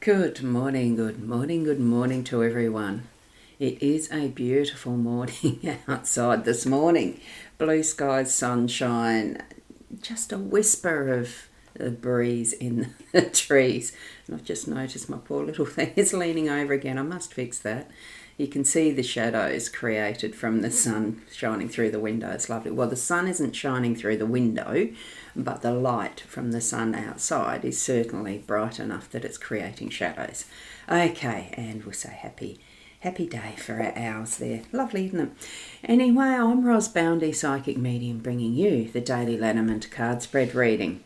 Good morning, good morning, good morning to everyone. It is a beautiful morning outside this morning. Blue skies, sunshine, just a whisper of a breeze in the trees. And I've just noticed my poor little thing is leaning over again. I must fix that. You can see the shadows created from the sun shining through the window. It's lovely. Well, the sun isn't shining through the window, but the light from the sun outside is certainly bright enough that it's creating shadows. Okay, and we'll say happy day for our owls there. Lovely, isn't it? Anyway, I'm Boundy, psychic medium, bringing you the daily Lenormand card spread reading.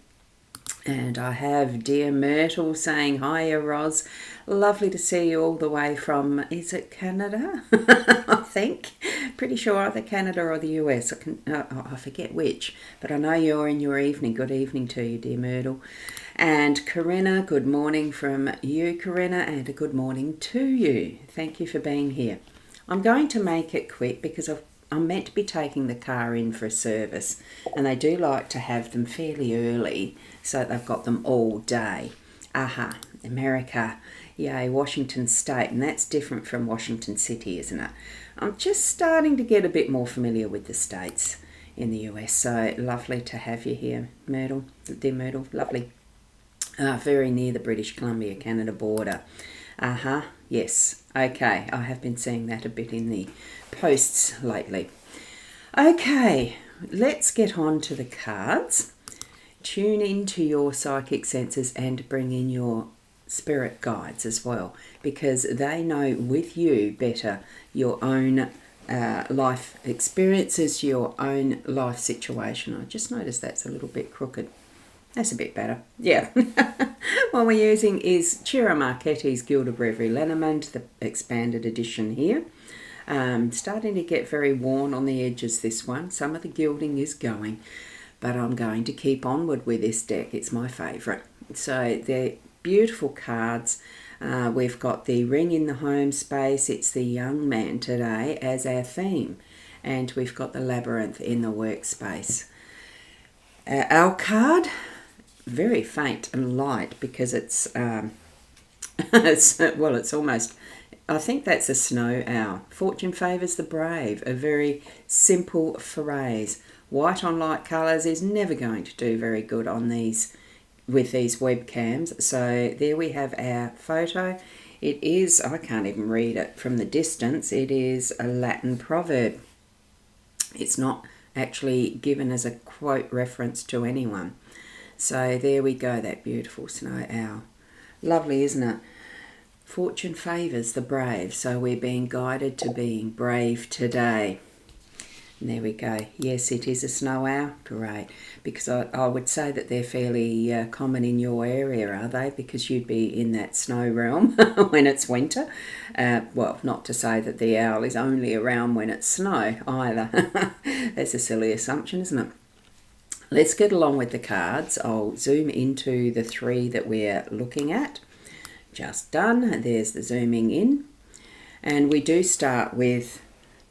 And I have dear Myrtle saying, hiya Ros, lovely to see you all the way from, is it Canada? I think. Pretty sure either Canada or the US. I forget which, but I know you're in your evening. Good evening to you, dear Myrtle. And Corinna, good morning from you, Corinna, and a good morning to you. Thank you for being here. I'm going to make it quick because I'm meant to be taking the car in for a service, and they do like to have them fairly early so they've got them all day. America, yay, Washington State, and that's different from Washington City, isn't it? I'm just starting to get a bit more familiar with the states in the US, so lovely to have you here, Myrtle, dear Myrtle, lovely. Very near the British Columbia, Canada border. Yes, okay, I have been seeing that a bit in the posts lately. Okay, let's get on to the cards. Tune into your psychic senses and bring in your spirit guides as well, because they know with you better your own life experiences, your own life situation. I just noticed that's a little bit crooked. That's a bit better. Yeah. What we're using is Ciro Marchetti's Gilded Reverie Lenormand, the expanded edition here. Starting to get very worn on the edges, this one. Some of the gilding is going, but I'm going to keep onward with this deck. It's my favourite. So they're beautiful cards. We've got the ring in the home space. It's the young man today as our theme. And we've got the labyrinth in the workspace. Our card, very faint and light because it's it's almost, I think that's a snow owl. Fortune favours the brave, a very simple phrase. White on light colours is never going to do very good on these, with these webcams. So there we have our photo. It is, I can't even read it from the distance, it is a Latin proverb. It's not actually given as a quote reference to anyone. So there we go, that beautiful snow owl. Lovely, isn't it? Fortune favours the brave, so we're being guided to being brave today. And there we go. Yes, it is a snow owl. Great. Because I would say that they're fairly common in your area, are they? Because you'd be in that snow realm when it's winter. Well, not to say that the owl is only around when it's snow either. That's a silly assumption, isn't it? Let's get along with the cards. I'll zoom into the three that we're looking at. Just done. There's the zooming in. And we do start with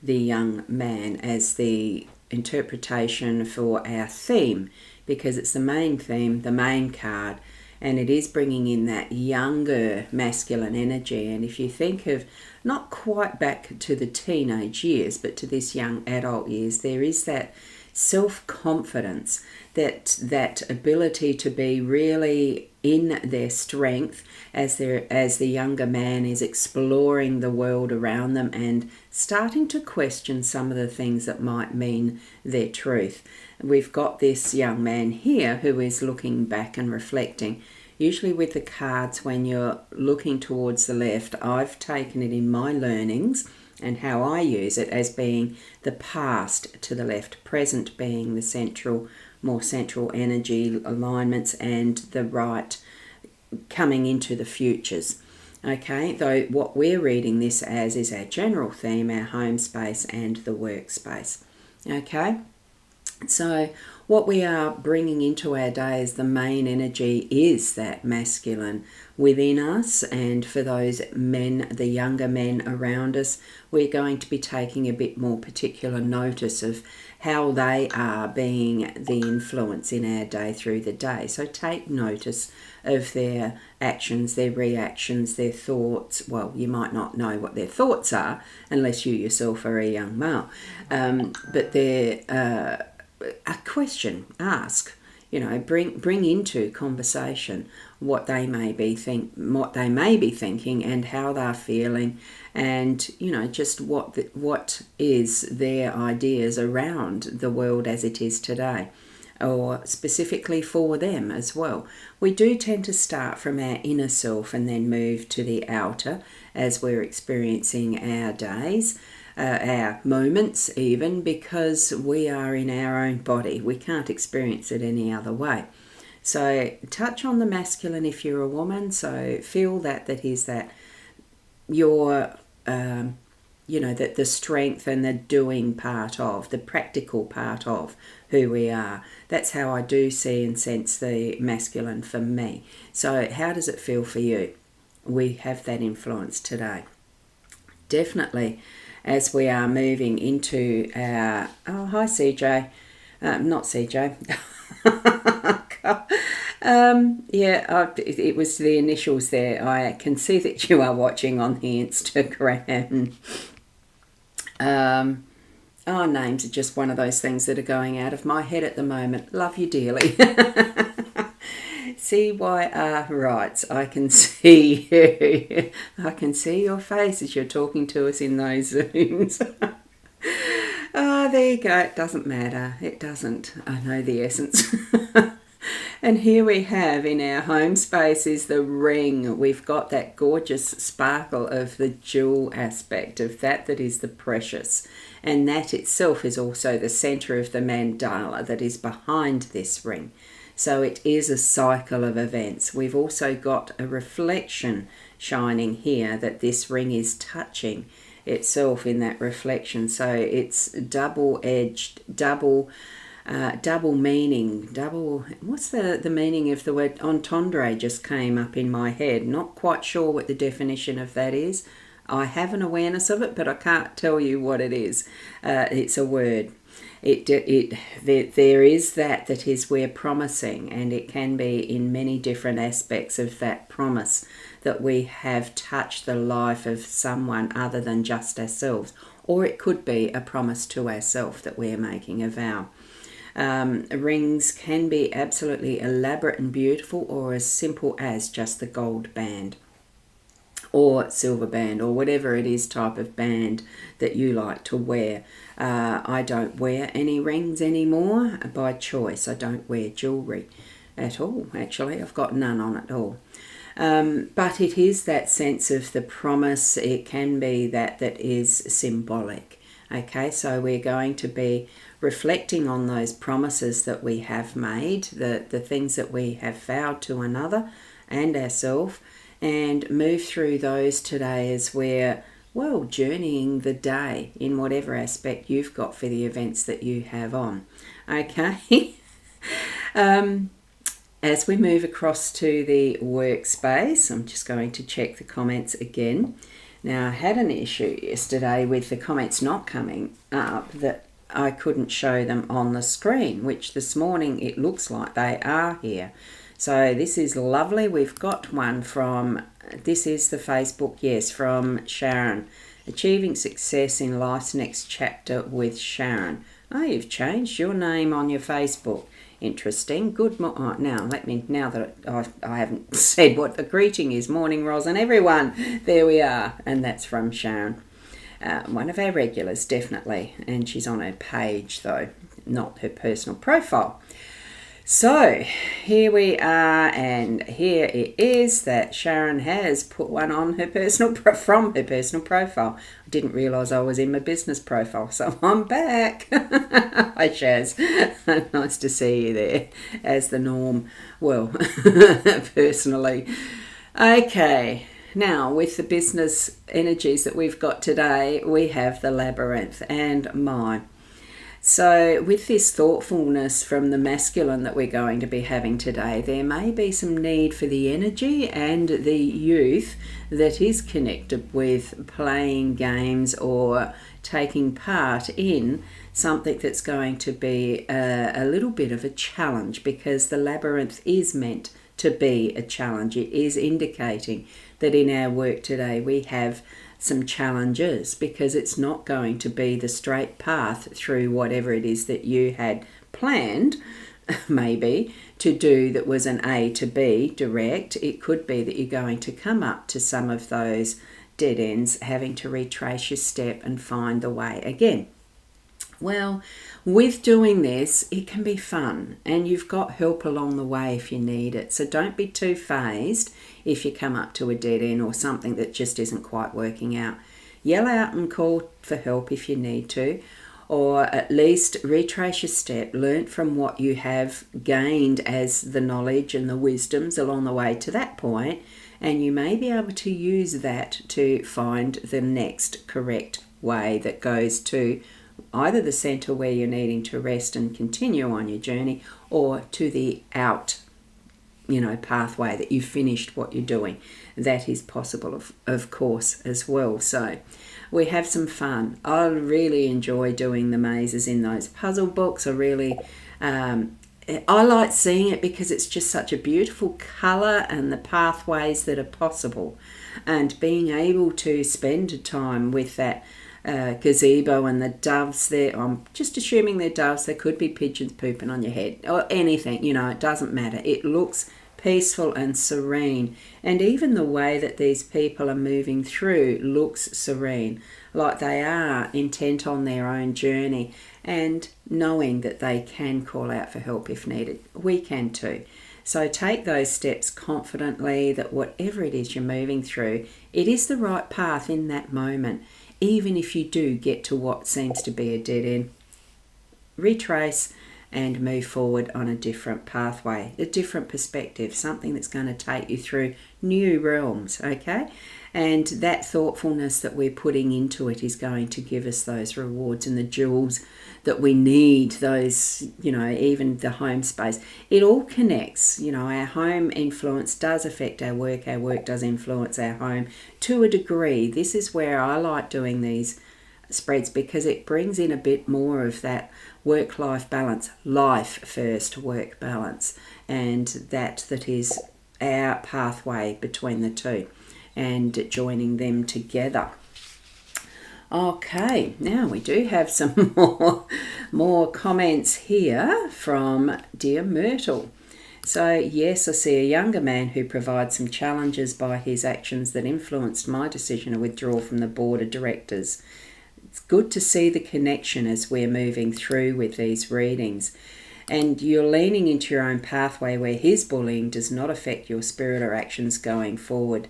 the young man as the interpretation for our theme, because it's the main theme, the main card, and it is bringing in that younger masculine energy. And if you think of not quite back to the teenage years, but to this young adult years, there is that self-confidence, that ability to be really in their strength as the younger man is exploring the world around them and starting to question some of the things that might mean their truth. We've got this young man here who is looking back and reflecting. Usually with the cards, when you're looking towards the left, I've taken it in my learnings and how I use it as being the past to the left, present being the more central energy alignments, and the right coming into the futures. Okay, though what we're reading this as is our general theme, our home space and the workspace. Okay, so what we are bringing into our day as the main energy is that masculine within us. And for those men, the younger men around us, we're going to be taking a bit more particular notice of how they are being the influence in our day through the day. So take notice of their actions, their reactions, their thoughts. Well, you might not know what their thoughts are unless you yourself are a young male, but they're a question, ask, bring into conversation what they may be thinking and how they're feeling, and just what is their ideas around the world as it is today, or specifically for them as well. We do tend to start from our inner self and then move to the outer as we're experiencing our days, our moments even, because we are in our own body. We can't experience it any other way. So touch on the masculine if you're a woman. So feel that is that your, that the strength and the doing part of, the practical part of who we are. That's how I do see and sense the masculine for me. So how does it feel for you? We have that influence today. Definitely. As we are moving into our... Oh, hi, CJ. Not CJ. It was the initials there. I can see that you are watching on the Instagram. Names are just one of those things that are going out of my head at the moment. Love you dearly. CYR writes, I can see you. I can see your face as you're talking to us in those Zooms. There you go. It doesn't matter. It doesn't. I know the essence. And here we have in our home space is the ring. We've got that gorgeous sparkle of the jewel aspect of that is the precious. And that itself is also the center of the mandala that is behind this ring. So it is a cycle of events. We've also got a reflection shining here that this ring is touching itself in that reflection. So it's double-edged, double meaning. What's the meaning of the word entendre just came up in my head. Not quite sure what the definition of that is. I have an awareness of it, but I can't tell you what it is. It's a word. There is that is we're promising, and it can be in many different aspects of that promise that we have touched the life of someone other than just ourselves, or it could be a promise to ourselves that we're making a vow. Rings can be absolutely elaborate and beautiful, or as simple as just the gold band or silver band or whatever it is type of band that you like to wear. I don't wear any rings anymore by choice. I don't wear jewellery at all, actually. I've got none on at all. But it is that sense of the promise. It can be that is symbolic. Okay, so we're going to be reflecting on those promises that we have made, the things that we have vowed to another and ourselves, and move through those today as we're, journeying the day in whatever aspect you've got for the events that you have on. Okay? As we move across to the workspace, I'm just going to check the comments again. Now, I had an issue yesterday with the comments not coming up, that I couldn't show them on the screen, which this morning it looks like they are here. So this is lovely. We've got one from, this is the Facebook, yes, from Sharon. Achieving success in life's next chapter with Sharon. Oh, you've changed your name on your Facebook. Interesting. Good now that I haven't said what the greeting is. Morning, Ros and everyone. There we are. And that's from Sharon. One of our regulars, definitely. And she's on her page, though, not her personal profile. So here we are, and here it is that Sharon has put one on her personal from her personal profile. I didn't realise I was in my business profile, so I'm back. Hi Shaz, nice to see you there as the norm. Well, personally. Okay, now with the business energies that we've got today, we have the labyrinth, and So with this thoughtfulness from the masculine that we're going to be having today, there may be some need for the energy and the youth that is connected with playing games or taking part in something that's going to be a little bit of a challenge, because the labyrinth is meant to be a challenge. It is indicating that in our work today we have some challenges, because it's not going to be the straight path through whatever it is that you had planned maybe to do that was an A to B direct. It could be that you're going to come up to some of those dead ends, having to retrace your step and find the way again. Well, with doing this, it can be fun, and you've got help along the way if you need it. So don't be too phased if you come up to a dead end or something that just isn't quite working out. Yell out and call for help if you need to, or at least retrace your step, learn from what you have gained as the knowledge and the wisdoms along the way to that point, and you may be able to use that to find the next correct way that goes to either the center where you're needing to rest and continue on your journey, or to the out, pathway that you've finished what you're doing. That is possible, of course, as well. So we have some fun. I really enjoy doing the mazes in those puzzle books. I like seeing it because it's just such a beautiful color and the pathways that are possible, and being able to spend time with that gazebo and the doves there. I'm just assuming they're doves. They could be pigeons pooping on your head or anything, it doesn't matter. It looks peaceful and serene, and even the way that these people are moving through looks serene, like they are intent on their own journey and knowing that they can call out for help if needed. We can too. So take those steps confidently that whatever it is you're moving through, it is the right path in that moment. Even if you do get to what seems to be a dead end, retrace and move forward on a different pathway, a different perspective, something that's going to take you through new realms, okay? And that thoughtfulness that we're putting into it is going to give us those rewards and the jewels that we need, those, even the home space. It all connects. Our home influence does affect our work does influence our home to a degree. This is where I like doing these spreads, because it brings in a bit more of that work-life balance, life first, work balance, and that is our pathway between the two and joining them together. Okay, now we do have some more comments here from Dear Myrtle. So yes, I see a younger man who provides some challenges by his actions that influenced my decision to withdraw from the board of directors. It's good to see the connection as we're moving through with these readings. And you're leaning into your own pathway where his bullying does not affect your spirit or actions going forward.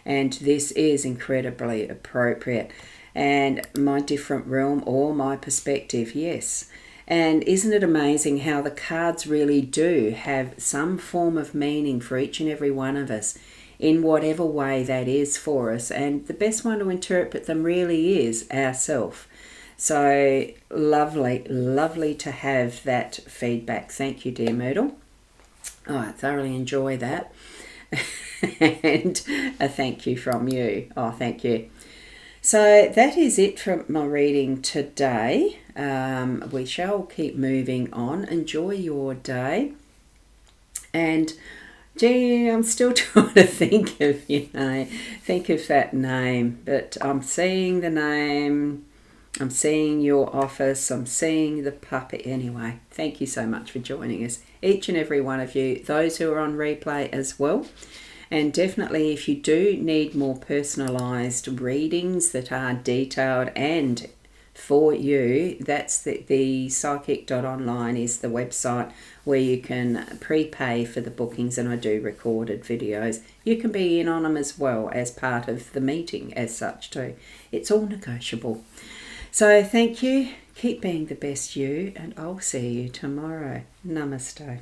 And this is incredibly appropriate. And my different realm or my perspective, yes. And isn't it amazing how the cards really do have some form of meaning for each and every one of us in whatever way that is for us. And the best one to interpret them really is ourself. So lovely to have that feedback. Thank you, dear Myrtle. Oh, I thoroughly enjoy that. And a thank you from you. Oh, thank you. So that is it from my reading today. We shall keep moving on. Enjoy your day. And gee, I'm still trying to think of that name. But I'm seeing the name. I'm seeing your office. I'm seeing the puppet. Anyway, thank you so much for joining us. Each and every one of you. Those who are on replay as well. And definitely, if you do need more personalised readings that are detailed and for you, that's the psychic.online is the website where you can prepay for the bookings, and I do recorded videos. You can be in on them as well as part of the meeting as such too. It's all negotiable. So thank you. Keep being the best you, and I'll see you tomorrow. Namaste.